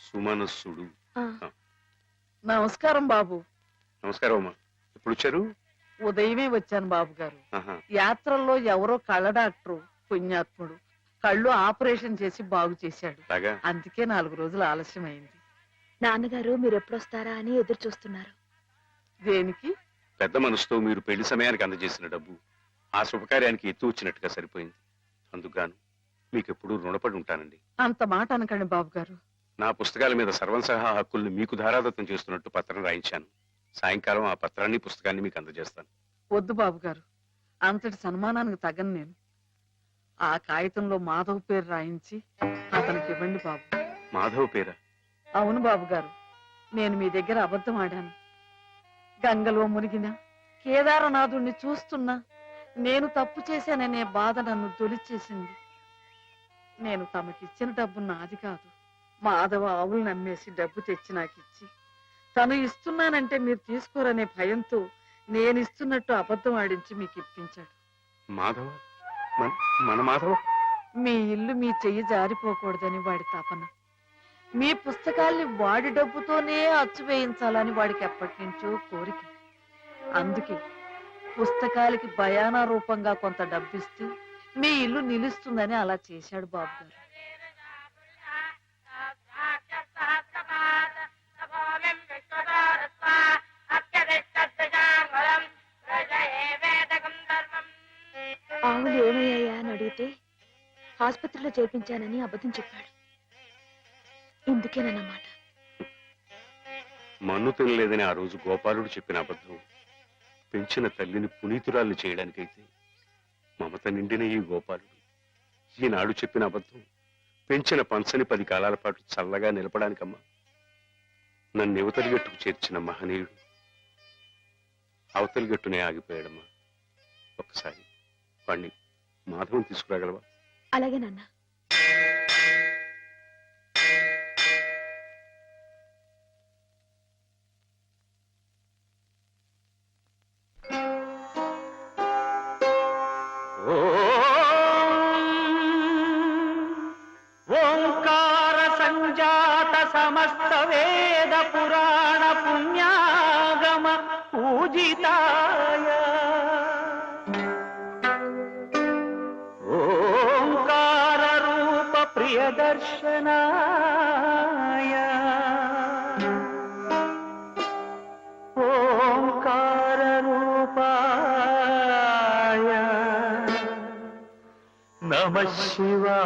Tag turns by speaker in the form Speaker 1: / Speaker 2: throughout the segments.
Speaker 1: సుమనస్సుడు.
Speaker 2: నమస్కారం బాబు.
Speaker 1: నమస్కారం అమ్మా. ఎప్పుడు వచ్చారు?
Speaker 2: ఉదయమే వచ్చాను బాబు గారు. యాత్రల్లో ఎవరో కళ్ళ డాక్టరు పుణ్యాత్ముడు కళ్ళు ఆపరేషన్ చేసి బాగు చేశాడు. అందుకే 4 రోజులు ఆలస్యమైంది.
Speaker 3: నాన్నగారు మీరు ఎప్పుడొస్తారా అని ఎదురు చూస్తున్నారు.
Speaker 2: దేనికి?
Speaker 1: పెద్ద మనసుతో మీరు పెళ్లి సమయానికి అందజేసిన డబ్బు ఆ శుభకార్యానికి ఎత్తు వచ్చినట్టుగా సరిపోయింది. అందుకుగాను మీకెప్పుడు రుణపడి ఉంటానండి.
Speaker 2: అంత మాట అనకండి బాబు గారు.
Speaker 1: నా పుస్తకాల మీద సర్వంసహా హక్కుల్ని మీకు ధారాదత్తం చేస్తున్నట్టు పత్రం రాయించాను. సాయంకాలం ఆ పత్రాన్ని పుస్తకాన్ని మీకు అందజేస్తాను.
Speaker 2: వద్దు బాబు గారు, అంతటి సన్మానానికి తగను నేను. ఆ కాగితంలో మాధవ్ పేరు రాయించి అతనికి ఇవ్వండి బాబు.
Speaker 1: మాధవ్ పేరా?
Speaker 2: అవును బాబు గారు, నేను మీ దగ్గర అబద్ధం ఆడాను. గంగలో మునిగిన కేదారనాథుణ్ణి చూస్తున్నా నేను తప్పు చేశాననే బాధ నన్ను తొలిచేసింది. నేను తమకిచ్చిన డబ్బు నాది కాదు. మాధవ ఆవులు నమ్మేసి డబ్బు తెచ్చి నాకిచ్చి తను ఇస్తున్నానంటే మీరు తీసుకోరనే భయంతో నేను ఇస్తున్నట్టు అబద్ధం ఆడించి మీకు ఇప్పించాడు.
Speaker 1: మాధవ? మన మాధవ?
Speaker 2: మీ ఇల్లు మీ చెయ్యి జారిపోకూడదని వాడి తపన. మీ పుస్తకాల్ని వాడి డబ్బుతోనే అచ్చు వేయించాలని వాడికి ఎప్పటి నుంచో కోరిక. అందుకే పుస్తకాలకి బయానా రూపంగా కొంత డబ్బిస్తే మీ ఇల్లు నిలుస్తుందని అలా చేశాడు బాబు గారు.
Speaker 3: ఆవులు ఏమయ్యాయా అని అడిగితే ఆసుపత్రిలో చేర్పించానని అబద్ధం చెప్పాడు. ఇందుకేనన్నమాట.
Speaker 1: మన్ను తినలేదని ఆ రోజు గోపాలుడు చెప్పిన అబద్ధం పెంచిన తల్లిని పునీతురాల్ని చేయడానికైతే మమత నిండిన ఈ గోపాలుడు ఈనాడు చెప్పిన అబద్ధం పెంచిన పంచని 10 కాలాల పాటు చల్లగా నిలపడానికమ్మా. నన్ను యువతలి గట్టుకు చేర్చిన మహనీయుడు అవతలి గట్టునే ఆగిపోయాడమ్మా. ఒక్కసారి వాణ్ణి మాధవం తీసుకురాగలవా?
Speaker 3: అలాగే నాన్న.
Speaker 4: ఓంకార సంజాత సమస్త వేద పురాణ పుణ్యాగమ పూజితాయ ఓంకార రూప ప్రియదర్శనాయ ఓంకార రూపాయ నమః శివాయ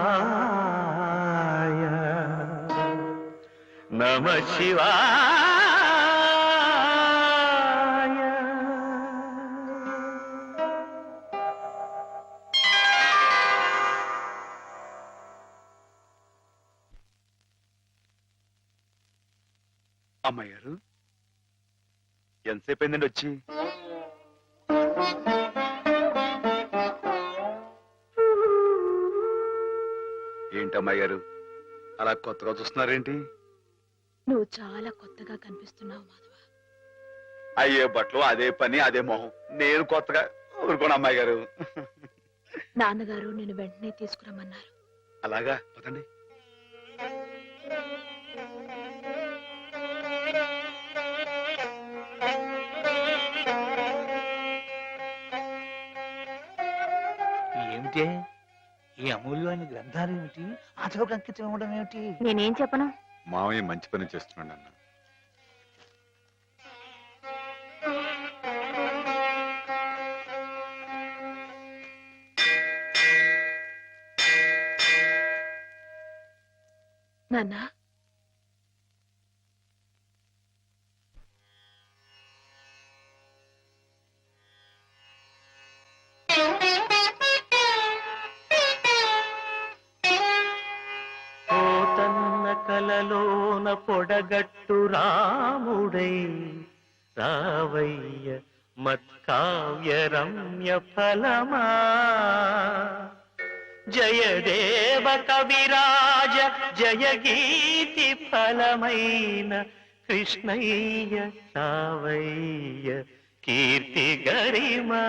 Speaker 4: నమః శివాయ.
Speaker 5: అమ్మాయి గారు ఎంతసేపు అయిందండి వచ్చి? ఏంటమ్మాయి గారు అలా కొత్తగా చూస్తున్నారేంటి?
Speaker 3: నువ్వు చాలా కొత్తగా కనిపిస్తున్నావు మాధవ.
Speaker 5: అయ్యే బట్టలు అదే పని అదే మొహం, నేను కొత్తగా ఊరుకోను అమ్మాయి గారు.
Speaker 3: నాన్నగారు నేను వెంటనే తీసుకురమ్మన్నారు.
Speaker 5: అలాగా పదండి.
Speaker 4: ఏమిటే ఈ అమూల్యమైన గ్రంథాలు ఏమిటి? ఆటోకి అంకితం ఇవ్వడం ఏమిటి?
Speaker 3: నేనేం చెప్పను.
Speaker 5: మామయ్య మంచి పని చేస్తున్నాడు అన్న.
Speaker 3: నాన్న
Speaker 4: కలలోన పొడగట్టు రాముడై రావయ్య మత్కావ్య రమ్య ఫలమా జయదేవ కవిరాజ జయ గీతి ఫలమైన కృష్ణయ్య రావయ్య కీర్తి గరిమా.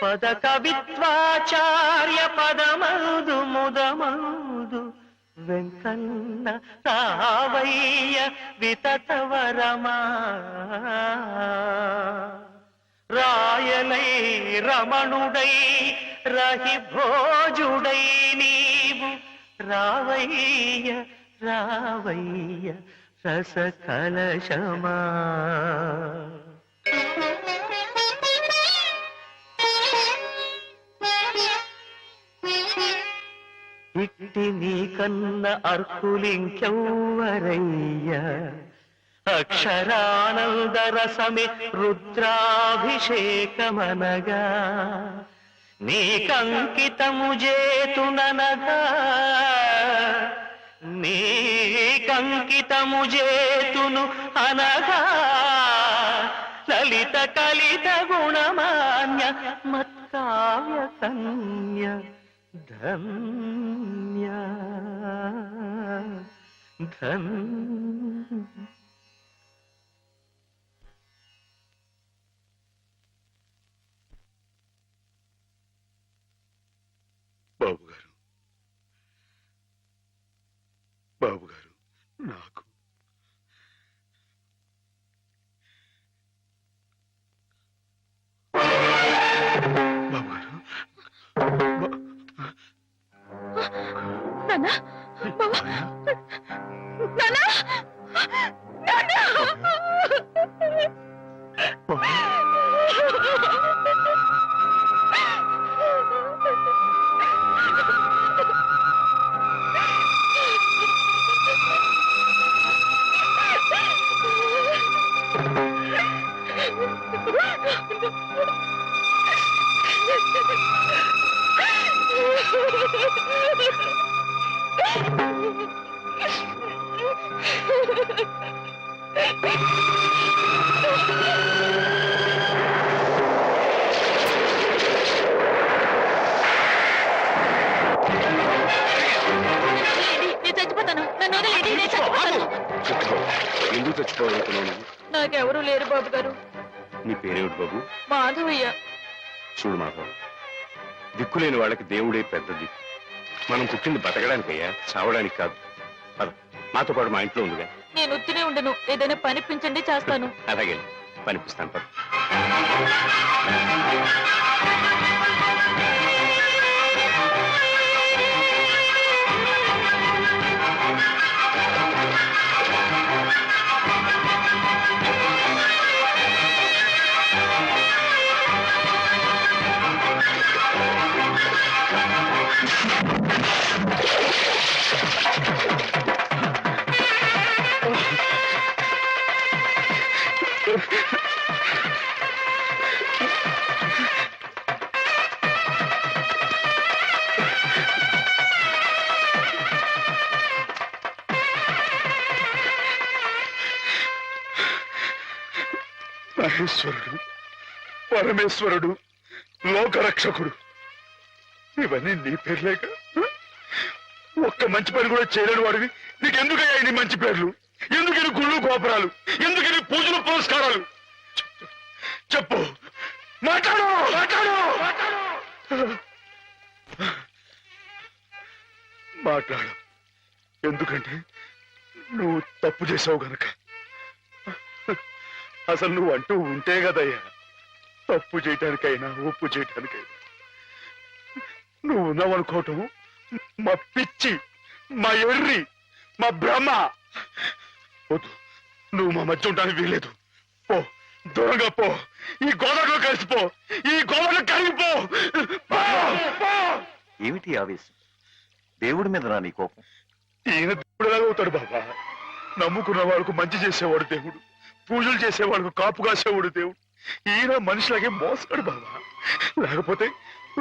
Speaker 6: పద కవిత్వాచార్య పదమౌదు ముదమౌదు వెంకన్న రావయ్య వితతవరమా రాయలై రమణుడై రహి భోజుడై నీవు రావయ్య రావయ్య రస కలశమా ఇట్టి నీ కన్న అర్కులింకెవ్వరయ్య అక్షరానంద రసమే రుద్రాభిషేకమనగా నీకంకితము చేతుననగా నీకంకితము చేతును అనగా లలిత కలిత గుణమాన్య మత్కావ్య కన్య ధన్య ధన్య.
Speaker 1: బాబు గారు నాకు బాబు గారు
Speaker 3: నాన్న బావ నాన్న నాన్న
Speaker 1: ఎందుకు చచ్చిపోవాలనుకున్నావు?
Speaker 3: నాకెవరూ లేరు బాబు గారు.
Speaker 1: నీ పేరేమిటి బాబు?
Speaker 3: మాధవయ్య.
Speaker 1: చూడు మాధవ్, దిక్కులేని వాళ్ళకి దేవుడే పెద్ద దిక్కు. మనం పుట్టింది బతకడానికయ్యా, చావడానికి కాదు. పద, మాతో పాటు మా ఇంట్లో ఉందిగా.
Speaker 3: నేను ఉత్తినే ఉండను, ఏదైనా పనిపించండి చేస్తాను.
Speaker 1: అలాగే పనిపిస్తాను. పద. మహేశ్వరుడు, పరమేశ్వరుడు, లోకరక్షకుడు, ఇవన్నీ నీ పేర్లేక? ఒక్క మంచి పని కూడా చేయలేని వాడివి నీకెందుకయ్యా ఇన్ని మంచి పేర్లు? ఎందుకని గుళ్ళు గోపురాలు? ఎందుకని పూజలు పురస్కారాలు? చెప్పు, మాట్లాడు మాట్లాడు మాట్లాడు. ఎందుకంటే నువ్వు తప్పు చేసావు గనక. అసలు నువ్వు అంటూ ఉంటే కదయ్యా తప్పు చేయటానికైనా ఒప్పు చేయటానికైనా. నువ్వు ఉన్నావనుకోవటం మా పిచ్చి, మా ఎర్రి, మా భ్రమ. వద్దు, నువ్వు మా మధ్య ఉండడానికి వీలేదు. పో, దూరంగా పో. ఈ గోదావరిలో కలిసిపో, ఈ గోదావరిలో కరిగిపో.
Speaker 5: ఏమిటి ఆవేశం? దేవుడి మీద రా నీ కోపం.
Speaker 1: ఈయన దేవుడు ఎలాగవుతాడు బాబా? నమ్ముకున్న వాళ్ళకు మంచి చేసేవాడు దేవుడు, పూజలు చేసేవాళ్ళకు కాపు కాసేవాడు దేవుడు. ఈయన మనిషిలాగే మోసాడు బాబా. లేకపోతే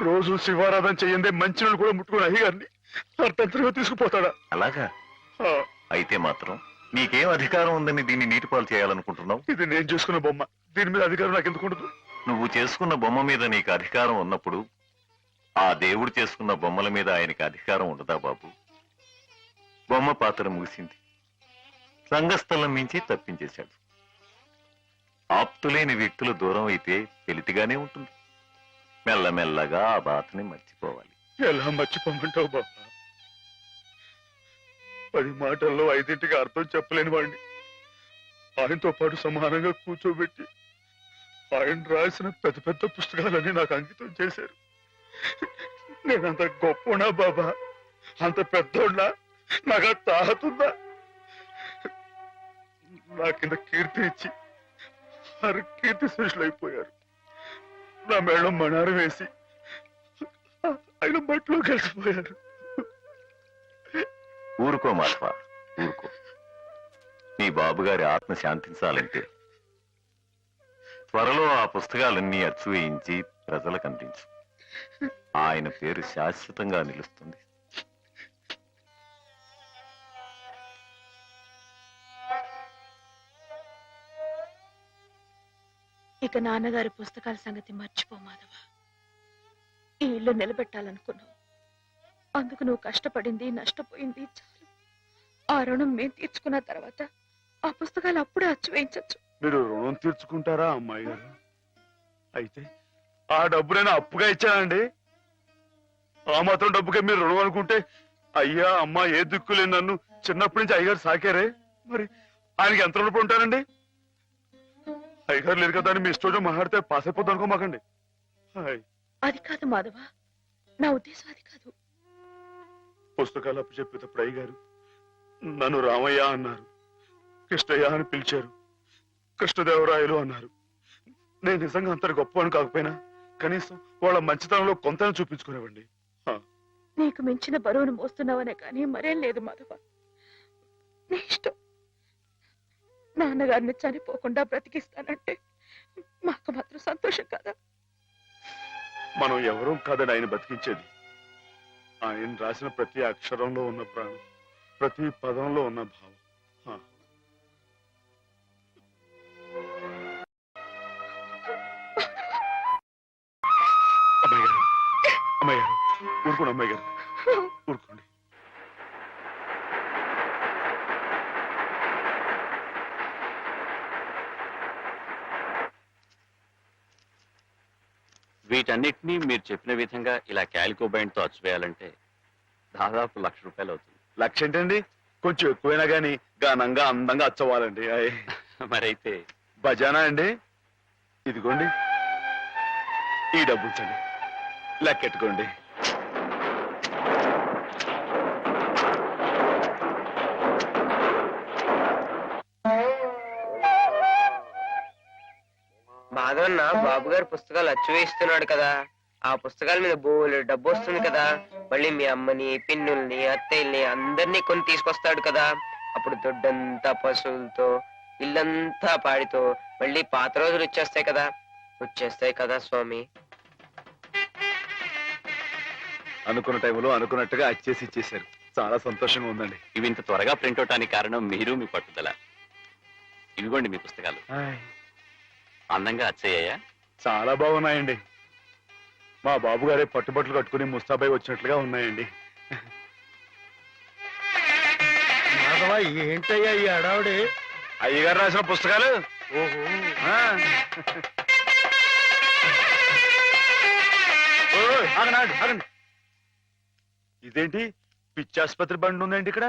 Speaker 1: రోజు శివారాధన చెయ్యందే మంచినీళ్ళు కూడా ముట్టుకుని అయ్యగారిని అర్థంతరంగా తీసుకుపోతాడా?
Speaker 5: అలాగా? అయితే మాత్రం నీకేం అధికారం ఉందని దీన్ని నీటిపాలు చేయాలనుకుంటున్నావు?
Speaker 1: ఇది నేను చేసుకున్న బొమ్మ, దీని మీద అధికారం నాకు ఎందుకు ఉండదు?
Speaker 5: నువ్వు చేసుకున్న బొమ్మ మీద నీకు అధికారం ఉన్నప్పుడు ఆ దేవుడు చేసుకున్న బొమ్మల మీద ఆయనకి అధికారం ఉండదా బాబు? బొమ్మ పాత్ర ముగిసింది, రంగస్థలం నుంచి తప్పించేశాడు. ఆప్తులేని వ్యక్తులు దూరం అయితే పెలితిగానే ఉంటుంది. మెల్లమెల్లగా ఆ బాధని మర్చిపోవాలి.
Speaker 1: ఎలా మర్చిపోమంటావు బాబా? 10 మాటల్లో 5ంటికి అర్థం చెప్పలేని వాడిని ఆయనతో పాటు సమానంగా కూర్చోబెట్టి ఆయన రాసిన పెద్ద పెద్ద పుస్తకాలన్నీ నాకు అంకితం చేశారు. నేనంత గొప్పనా బాబా? అంత పెద్దోడ్నా? నాకు ఆ తాహతుందా? నా కింద కీర్తి ఇచ్చి వారు కీర్తి శిష్యులు అయిపోయారు. నా మేళం మణారం వేసి ఆయన బట్టలో కలిసిపోయారు.
Speaker 5: ఊరుకో మాధవ, ఊరుకో. నీ బాబుగారి ఆత్మ శాంతించాలంటే త్వరలో ఆ పుస్తకాలన్నీ అచ్చు వేయించి ప్రజలకు అందించు. ఆయన పేరు శాశ్వతంగా నిలుస్తుంది.
Speaker 3: ఇక నాన్నగారి పుస్తకాల సంగతి మర్చిపో మాధవ. ఈ ఇల్లు నిలబెట్టాలనుకున్నావు, అందుకు నువ్వు కష్టపడింది నష్టపోయింది చాలు. ఆ రుణం మేము తీర్చుకున్న తర్వాత ఆ పుస్తకాలు అప్పుడే అచ్చు వేయించచ్చు.
Speaker 1: మీరు రుణం తీర్చుకుంటారా అమ్మాయి గారు? అయితే ఆ డబ్బు నేను అప్పుగా ఇచ్చానండి. ఆ మాత్రం డబ్బుకే మీరు రుణం అనుకుంటే అయ్యా అమ్మ ఏ దిక్కులే నన్ను చిన్నప్పటి నుంచి అయ్యగారు సాకారే, మరి ఆయనకి ఎంత రుణపడి ఉంటానండి? అయ్యగారు లేదు కదా అని మీ ఇష్టం మాట్లాడితే పాస్ అయిపోద్ది అనుకోమాకండి.
Speaker 3: అది కాదు మాధవ, నా ఉద్దేశం అది కాదు.
Speaker 1: పుస్తకాలు అప్పు చెప్పేటప్పుడు అయ్యగారు నన్ను రామయ్య అన్నారు, కృష్ణయ్య అని పిలిచారు, కృష్ణదేవరాయలు అన్నారు. నేను నిజంగా అంత గొప్ప అని కాకపోయినా కనీసం వాళ్ళ మంచితనంలో కొంతనే చూపించుకునేవండి.
Speaker 3: నీకు మించిన బరువును మోస్తున్నావనే కానీ మరేం లేదు మాధవ. నీ ఇష్టం. నాన్నగారిని చనిపోకుండా బ్రతికిస్తానంటే మాకు మాత్రం సంతోషం కదా.
Speaker 1: మనం ఎవరూ కాదని ఆయన బతికించేది. ఆయన రాసిన ప్రతి అక్షరంలో ఉన్న ప్రాణం, ప్రతి పదంలో ఉన్న భావం. అమ్మాయి గారు, అమ్మాయి గారు, ఊరుకోండి అమ్మాయి గారు, ఊరుకోండి.
Speaker 7: వీటన్నిటినీ మీరు చెప్పిన విధంగా ఇలా క్యాలికో బైండ్ తో అచ్చువేయాలంటే దాదాపు 1,00,000 రూపాయలు అవుతుంది.
Speaker 1: 1,00,000 ఏంటండి? కొంచెం ఎక్కువైనా గానీ ఘనంగా అందంగా అచ్చవ్వాలండి.
Speaker 7: మరైతే
Speaker 1: బజానా అండి. ఇదిగోండి ఈ డబ్బు ఉంచండి, లెక్కెట్టుకోండి.
Speaker 8: మాధవన్న బాబు గారు పుస్తకాలు అచ్చు వేస్తున్నాడు కదా, ఆ పుస్తకాల మీద బోలెడు డబ్బు వస్తుంది కదా. మళ్ళీ మీ అమ్మని, పిన్నుల్ని, అత్తయ్యల్ని అందరినీ కొని తీసుకొస్తాడు కదా. అప్పుడు దొడ్డంతా పశువులతో, ఇల్లంతా పాడితో మళ్ళీ పాత రోజులు వచ్చేస్తాయి కదా స్వామి.
Speaker 1: అనుకున్న టైంలో అనుకున్నట్టుగా అచ్చేసి ఇచ్చేశారు. చాలా సంతోషంగా ఉందండి.
Speaker 7: ఇవి ఇంత త్వరగా ప్రింట్ అవటానికి కారణం మీరు, మీ పట్టుదల. ఇవిగోండి మీ పుస్తకాలు. అందంగా అచ్చయ్యాయా?
Speaker 1: చాలా బాగున్నాయండి. మా బాబు గారే పట్టుబట్టలు కట్టుకుని ముస్తాబాయ్ వచ్చినట్లుగా ఉన్నాయండి.
Speaker 4: ఏంటయ్యా ఈ అడావుడే?
Speaker 1: అయ్యగారు రాసిన పుస్తకాలు.
Speaker 4: ఓహో,
Speaker 1: ఆగండి ఆగండి. ఇదేంటి పిచ్చి ఆసుపత్రి బండి ఉందండి ఇక్కడ?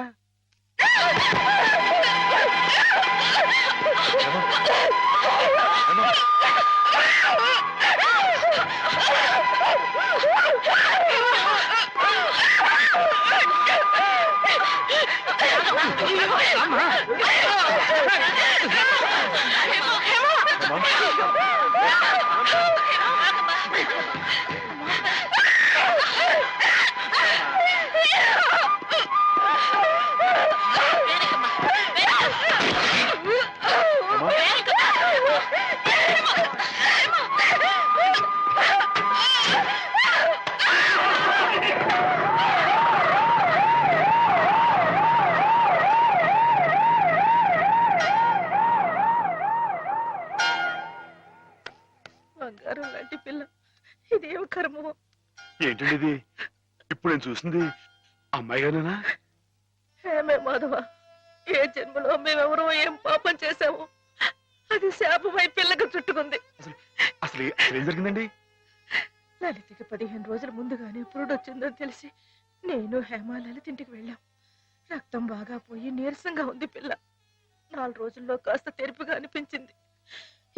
Speaker 3: బంగారం లాంటి పిల్ల, ఇదేం కర్మో.
Speaker 1: ఏంటండి ఇది? ఇప్పుడు నేను చూసింది అమ్మాయి గారేనా?
Speaker 3: ఏమే మాధవ, ఏ జన్మలో మేమెవరో ఏం పాపం చేశాము, అది శాపమై పిల్లకు చుట్టుకుంది.
Speaker 1: అసలు ఏం జరిగిందండి?
Speaker 3: లలితకి 15 రోజుల ముందుగానే పురుడు వచ్చిందని తెలిసి నేను హేమ లలిత ఇంటికి వెళ్ళాం. రక్తం బాగా పోయి నీరసంగా ఉంది పిల్ల. 4 రోజుల్లో కాస్త తెరుపుగా అనిపించింది.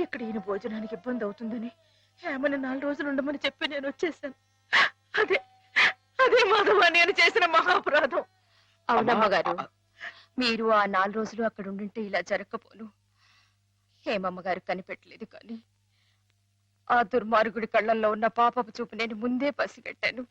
Speaker 3: ఇక్కడ ఈయన భోజనానికి ఇబ్బంది అవుతుందని హేమని 4 రోజులు ఉండమని చెప్పి నేను వచ్చేసాను. అదే అదే మాధవ నేను చేసిన మహాపరాధం.
Speaker 9: అవునమ్మగారు, మీరు ఆ 4 రోజులు అక్కడ ఉండుంటే ఇలా జరగకపోను. హేమమ్మగారు కనిపెట్టలేదు కానీ ఆ దుర్మార్గుడి కళ్ళల్లో ఉన్న పాపపు చూపు నేను ముందే పసిగట్టాను.